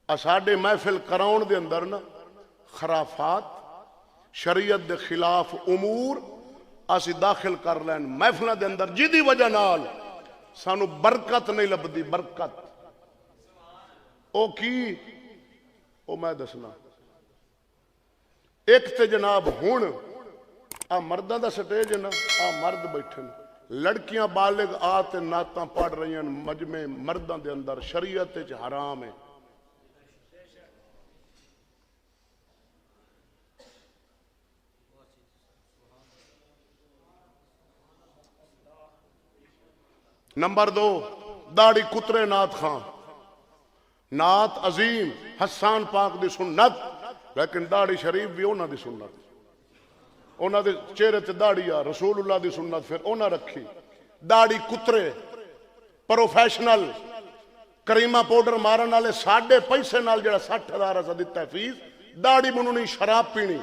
ساڈے محفل کراؤن دے اندر نا خرافات شریعت دے خلاف امور اسی داخل کر لین محفلوں دے اندر، جی دی وجہ نال سانو برکت نہیں لبدی. برکت او کی او میں دسنا. ایک تے جناب ہون مرداں دا سٹیج ہے نا، مرد بیٹھے نا، لڑکیاں بالغ آتے نعتاں پڑھ رہی ہیں مجمع مرداں دے اندر، شریعت وچ حرام ہے. نمبر 2 داڑھی کترے نعت خان. نعت عظیم حسان پاک دی سنت، لیکن داڑھی شریف بھی انہاں دی سنت. انہاں دے چہرے تے داڑھی آ رسول اللہ دی سنت پھر انہاں رکھی. داڑھی کترے پروفیشنل کریمہ پاؤڈر مارن والے ساڈے پیسے نال جڑا 60,000 اسا دتا ہے فیس، داڑھی منونی شراب پینی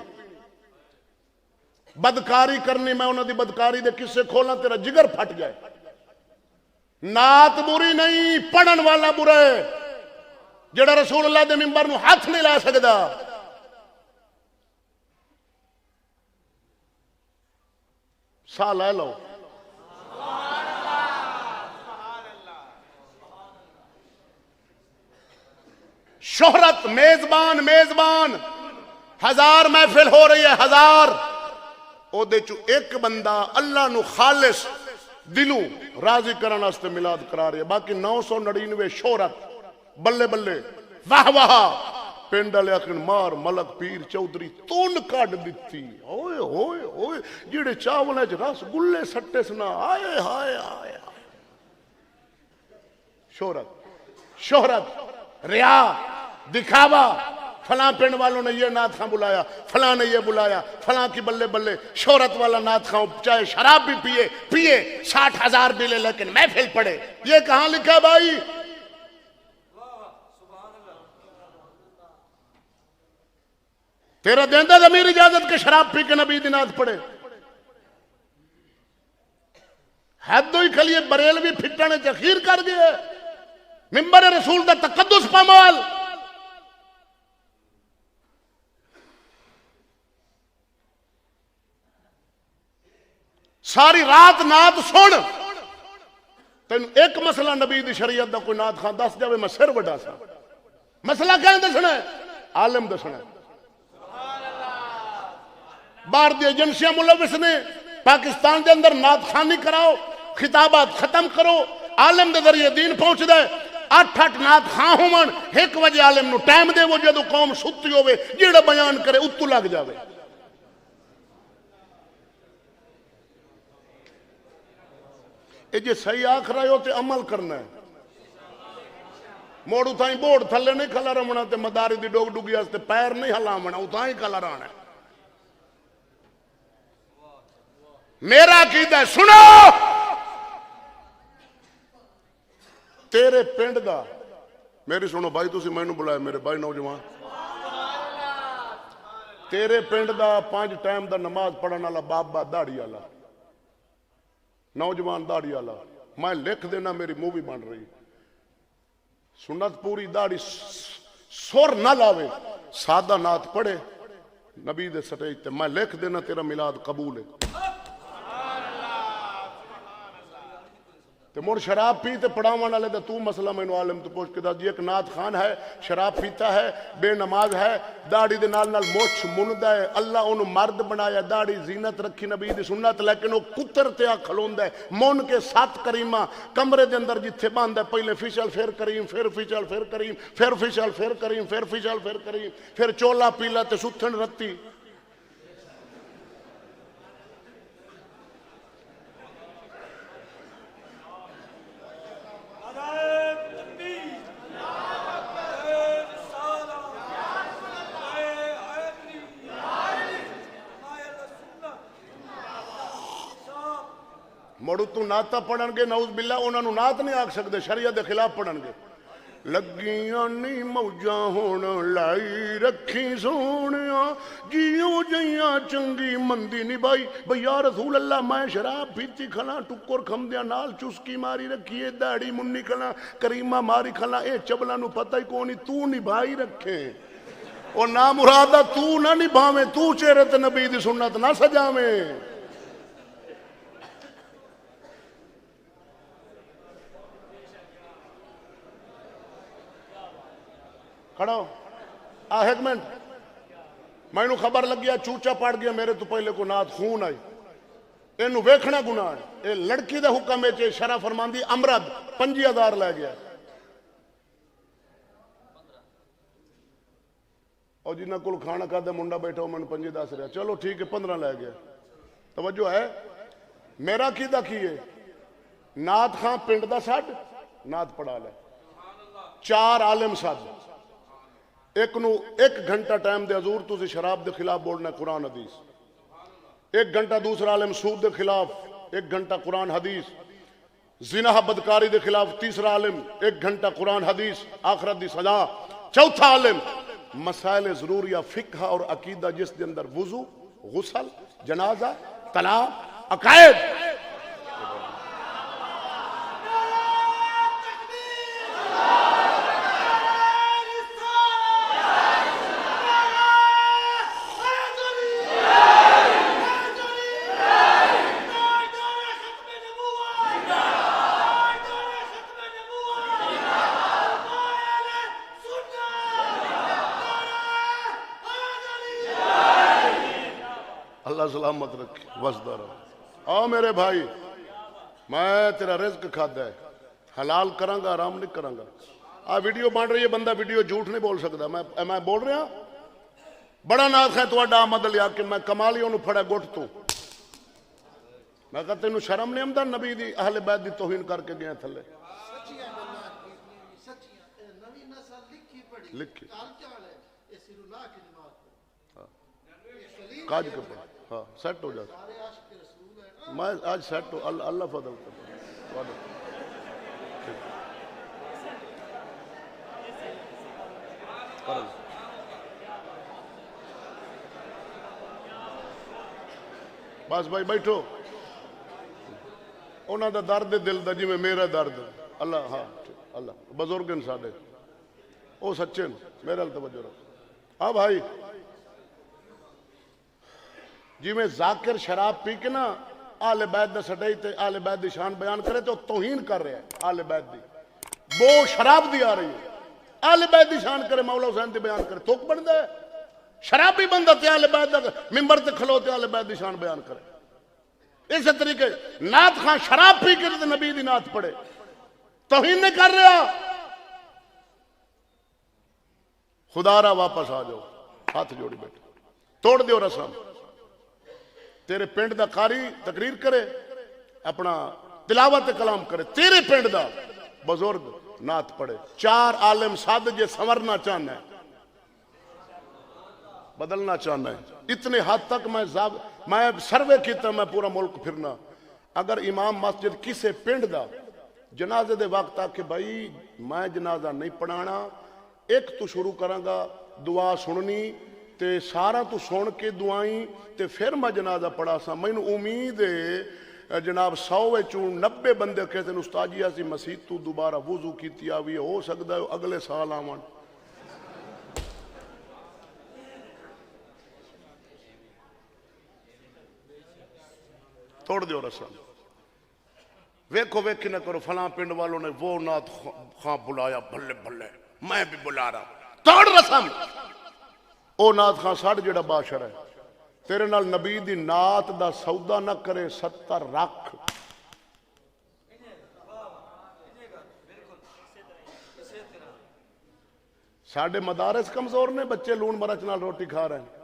بدکاری کرنی. میں انہاں دی بدکاری دے قصے کھولاں تیرا جگر پھٹ جائے. نعت بری نہیں، پڑھن والا برا ہے جڑا رسول اللہ دے منبر نو ہاتھ نہیں لا سکدا. سا لے لو. شہرت میزبان ہزار محفل ہو رہی ہے، ہزار، او دے چو ایک بندہ اللہ نو خالص دلوں راضی کرن واسطے میلاد کرا رہی ہے، باقی 999 شہرت بلے بلے واہ واہ. پنڈ والے آخر مار ملک پیر چودھری تون کڈ دتی. ہوئے ہوئے ہوئے جڑے چاول رس گلے سٹے سنا آئے ہائے آئے. شہرت ریا دکھاوا. فلاں پنڈ والوں نے یہ نعت خاں بلایا، فلاں نے یہ بلایا، فلاں کی بلے بلے. شہرت والا نعت خاں چاہے شراب بھی پیے 60,000 بھی لے لیکن محفل پڑے. یہ کہاں لکھا بھائی؟ تیرا دیندہ ضمیر اجازت کے شراب پی کے نبی دی نعت پڑے؟ حد ہوئی کھلیے بریلوی پھٹنے چخیر کر گئے. منبر رسول دا تقدس پامال. ساری رات نعت سن، تین ایک مسئلہ نبی دی شریعت دا کوئی نعت خان دس جاوے میں سر وڈا سا. مسئلہ کہیں دسنا ہے؟ عالم دسنا ہے. باہر دی ایجنسیاں ملوث نے پاکستان دے اندر نعت خانی کراؤ، خطابات ختم کرو، عالم دے ذریعے دین پہنچ دے. 8 نعت خان ہومن، 1 بجے عالم نو ٹائم دے وہ جدو قوم ستی ہوئے جیڑا بیان کرے اتو لگ جاوے. اے جے صحیح آکھ رہے ہو تے عمل کرنا ہے. موڑ اتھائیں بورڈ تھلے نہیں کھلا رمنا تے مداری دی ڈوگ ڈوگی ہستے پیر نہیں ہلامنا، اتھائیں کھلا رہنا ہے. میرا عقیدہ ہے، سنو تیرے پنڈ دا، میری سنو بھائی تسی میں نے بلایا میرے بھائی نوجوان، تیرے پنڈ دا 5 ٹائم دا نماز پڑھن والا بابا داڑھی والا نوجوان داڑھی والا، میں لکھ دینا میری مووی بن رہی. سنت پوری داڑھی سر نہ لاوے، سادہ نعت پڑھے نبی دے سٹیج تے، میں لکھ دینا تیرا میلاد قبول ہے. تے مڑ شراب پی تے پڑھاون والے دا تو مسئلہ مینوں عالم تو پوچھ کے دس. جی ایک نعت خان ہے، شراب پیتا ہے، بے نماز ہے، داڑھی دے نال مچھ مندا ہے، اللہ انہوں مرد بنایا، داڑھی زینت رکھی نبی دی سنت، لیکن وہ کتر تے آ کھلوندا ہے من کے 7 کریمہ کمرے دے اندر جتھے بند ہے، پہلے فشل پھر کریم، پھر فشل پھر کریم، پھر فشل پھر کریم، پھر فشل پھر کریم، پھر چولا پیلا تے ستھن رتی. مڑو تو نعتہ پڑھن گے نعوذ باللہ، انہوں نے نعت نہیں آکھ سکتے، شریعت دے خلاف پڑھن گے. لگیاں نہیں موجاں ہون لائی رکھی سونیاں جیوں جیاں چنگی مندی نہیں بھائی یا رسول اللہ میں شراب پیتی کھلا ٹکر کھمدیاں نال چسکی ماری رکھیے داڑھی منی کھلا کریمہ ماری کھلا اے چبلا نو پتہ ہی کونی تو نہیں بھائی رکھے اور نا مرادہ تو نہ نبھاویں تو چہرے تے نبی دی سنت نہ سجاویں کھڑو ایک منٹ میں خبر لگ گیا چوچا پڑ گیا میرے تو پہلے کو نات خون آئی اینو ویکھنا گناہ ہے اے لڑکی دا حکم ہے شرع فرماندی امرد 5000 لے گیا اور جنہ کل کھانا کھا دے منڈا بیٹھا ہو میں 5 10 رہا چلو ٹھیک ہے 15 لے گیا توجہ ہے میرا کیدہ کیے نات خان پنڈ دا ساڈ نات پڑھا لے 4 عالم ساڈ ایک گھنٹہ ٹائم دے حضور تو شراب دے خلاف بولنا ہے قرآن حدیث 1 گھنٹہ دوسرا عالم سود دے خلاف 1 گھنٹہ قرآن حدیث زنا بدکاری دے خلاف تیسرا عالم 1 گھنٹہ قرآن حدیث آخرت دی سزا چوتھا عالم مسائل ضروریہ فقہ اور عقیدہ جس دے اندر وضو غسل جنازہ طلاق عقائد سلامت رکھی وسدہ رہا آؤ میرے بھائی میں تیرا رزق کھادا ہے حلال کرانگا آرام نہیں کرانگا ویڈیو بان رہی ہے بندہ ویڈیو جھوٹ نہیں بول سکتا میں بول رہا بڑا ناز ہے تو اڈا آمد لیا کہ میں کمالیوں نو پھڑا گھٹ تو میں کہتے انہوں شرم نہیں امدہ نبی دی اہل بیت دی توہین کر کے گئے تھلے لکھی کاج کے پڑھا ہاں سیٹ ہو جاتا میں آج سیٹ ہو اللہ فضل کرتا بس بھائی بیٹھو انہاں دا درد دل دا جی میں میرا درد اللہ ہاں اللہ بزرگ ان ساڑے او سچے میرا توجہ رکھ ہاں بھائی جی میں ذاکر شراب پی کے نا آل بیت دا سڑائی تے آل بیت دی شان بیان کرے تو توہین کر رہے ہیں آل بیت دی وہ شراب دی آ رہی ہے آل بیت دی شان کرے مولا حسین دی بیان کرے توک بن دے شرابی بندہ تے آل بیت دا ممبر تے کھلو تے آل بیت دی شان بیان کرے اس طریقے نات خان شراب پی کے تے نبی دی نات پڑے توہین نہیں کر رہا خدا را واپس آ جاؤ ہاتھ جوڑی بیٹھے توڑ دیو رسم تیرے پنڈ دا قاری تقریر کرے اپنا تلاوت کلام کرے تیرے پنڈ دا بزرگ نات پڑھے 4 عالم ساد جے سنورنا چاہنا ہے بدلنا چاہنا ہے اتنے حد تک میں سروے کیتا میں پورا ملک پھرنا اگر امام مسجد کسے پنڈ دا جنازے دے وقت آکے بھائی میں جنازہ نہیں پڑھانا ایک تو شروع کرانگا دعا سننی تے سارا تو سن کے دعائیں تے پھر میں جنازہ پڑھا سا میں نے امید ہے جناب 100 بندے کہتے ہیں استاد جی ایسی مسیح تو دوبارہ وضو کیتی آوی ہو سکتا ہے اگلے سال آمان توڑ دیو رسم ویکھو ویکھی نہ کرو فلاں پنڈ والوں نے وہ نات خان بلایا بھلے بھلے میں بھی بلا رہا توڑ رسم او نات خان ساڑھ جڑا باشر ہے تیرے نال نبی دی نات دا سودا نہ کرے 70 رکھ ساڑھے مدارس کمزور نے بچے لون مرچ نال روٹی کھا رہے ہیں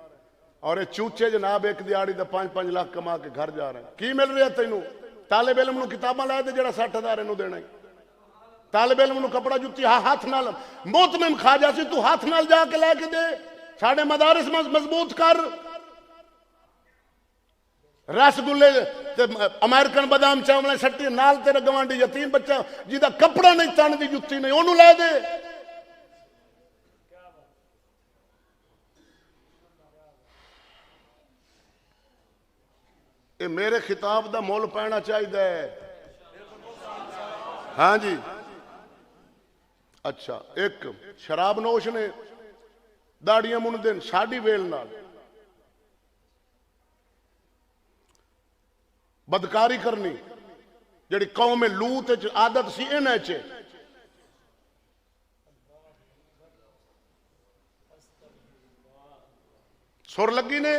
اور یہ چوچے جناب ایک دیاڑی دا 5-5 لاکھ کما کے گھر جا رہے ہیں کی مل رہی ہے تینوں طالب علم نو کتاباں لائے دے جڑا 60,000 انہوں دینا ہے طالب علم نو کپڑا جتی ہاتھ نال موتمم کھا جا سی تو ہاتھ نال جا کے لے کے دے ساڑھے مدارس مضبوط کر رسگلے تے امریکن بادام چاول سٹی نال تیرا گوانڈی یتیم بچہ جیدا کپڑا نہیں تن دی جتی نہیں انہوں لے دے. اے میرے خطاب دا مول پینا چاہیے. ہاں جی اچھا ایک شراب نوش نے داڑیاں من دین ساڑی ویل نال بدکاری کرنی جڑی قوم لوط عادت سی انہیں چے سر لگی نے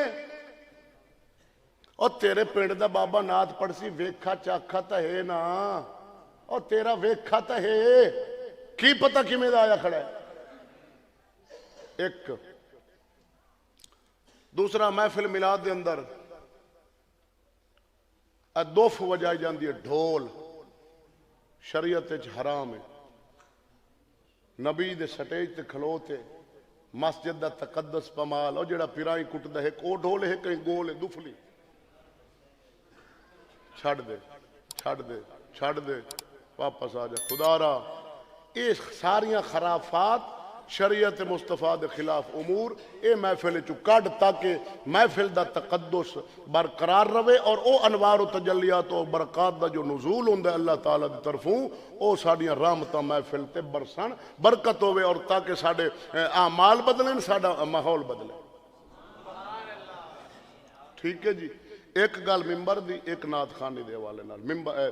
اور تیرے پنڈ دا بابا نات پڑھ سی ویکھا چاکھا تا ہے نا اور تیرا ویکھا تا ہے کی پتہ کی میں دا آیا کھڑا ہے. ایک دوسرا محفل میلاد دے اندر دوف وجائی جاندی ہے ڈھول شریعت حرام ہے. نبی دے سٹیج تے کھلوتے مسجد دا تقدس پمال اور جڑا پیرائی کٹ دا ہے کو ڈھول ہے کہیں گول ہے دفلی چھڑ دے چھڑ دے چھڑ دے واپس آ جا خدا را. یہ ساریاں خرافات شریعت مصطفیٰ دے خلاف امور اے محفل چو کڈ تاکہ محفل دا تقدس برقرار رہے اور او انوار و تجلیات و برکات دا جو نزول ہوندہ ہے اللہ تعالیٰ دی طرفوں او ساڑیاں رحمتاں محفل تے برسن برکت ہوئے اور تاکہ ساڑے اعمال بدلیں ساڑا ماحول بدلیں. ٹھیک ہے جی. ایک گل ممبر دی ایک نات خانی دے والے نال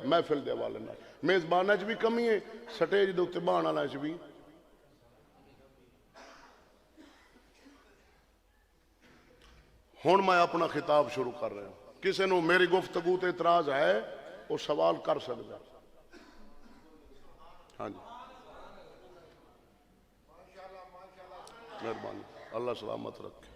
محفل دے والے نال میزبانہ چ بھی کمی ہے سٹیج دے اتے بان والا چ بھی. ہن میں اپنا خطاب شروع کر رہا ہوں. کسی نو میری گفتگو تے اعتراض ہے وہ سوال کر سکتا. ہاں جی مہربانی اللہ سلامت رکھے.